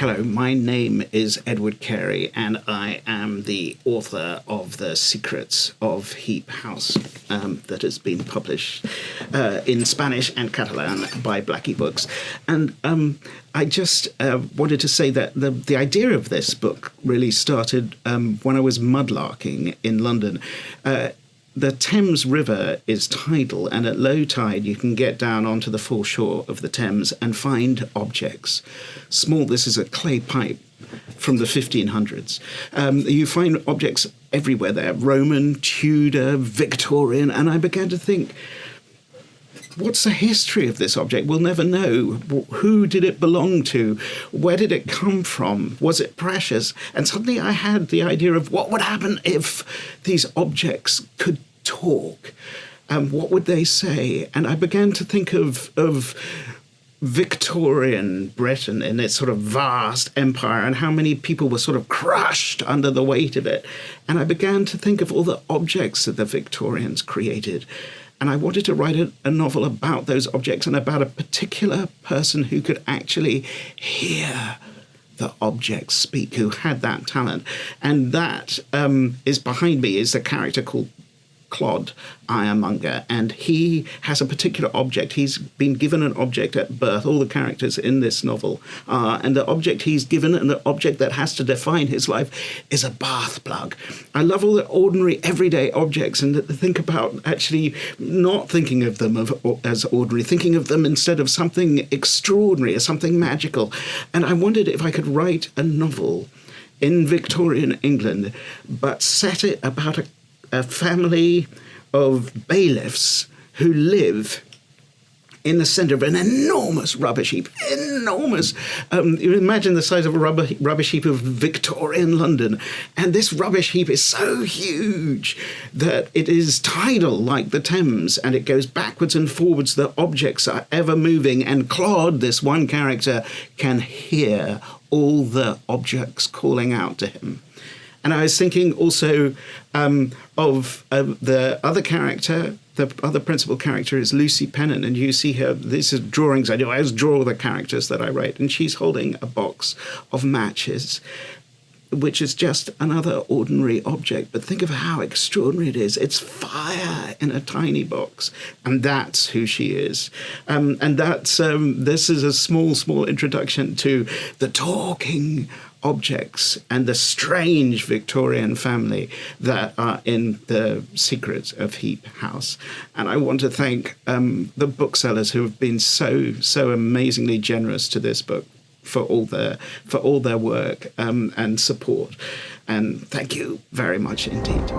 Hello, my name is Edward Carey, and I am the author of The Secrets of Heap House that has been published in Spanish and Catalan by Blackie books. And I just wanted to say that the idea of this book really started when I was mudlarking in London. The Thames River is tidal, and at low tide you can get down onto the foreshore of the Thames and find objects. This is a clay pipe from the 1500s. You find objects everywhere there, Roman, Tudor, Victorian, and I began to think, what's the history of this object? We'll never know. Who did it belong to? Where did it come from? Was it precious? And suddenly I had the idea of what would happen if these objects could talk. What would they say? And I began to think of Victorian Britain in its sort of vast empire and how many people were sort of crushed under the weight of it. And I began to think of all the objects that the Victorians created. And I wanted to write a novel about those objects and about a particular person who could actually hear the objects speak, who had that talent. And that is behind me is the character called Claude Iremonger, and he has a particular object. He's been given an object at birth. All the characters in this novel are, and the object he's given and the object that has to define his life is a bath plug. I love all the ordinary, everyday objects, and think about actually not thinking of them as ordinary, thinking of them instead of something extraordinary, as something magical. And I wondered if I could write a novel in Victorian England, but set it about a family of bailiffs who live in the centre of an enormous rubbish heap. Enormous. You imagine the size of a rubbish heap of Victorian London. And this rubbish heap is so huge that it is tidal like the Thames, and it goes backwards and forwards. The objects are ever moving. And Claude, this one character, can hear all the objects calling out to him. And I was thinking also of the other character. The other principal character is Lucy Pennant, and you see her, this is drawings I do. I always draw the characters that I write, and she's holding a box of matches, which is just another ordinary object. But think of how extraordinary it is. It's fire in a tiny box, and that's who she is. And that's this is a small introduction to the talking objects and the strange Victorian family that are in The Secrets of Heap House. And I want to thank the booksellers who have been so amazingly generous to this book for all their work and support. And thank you very much indeed.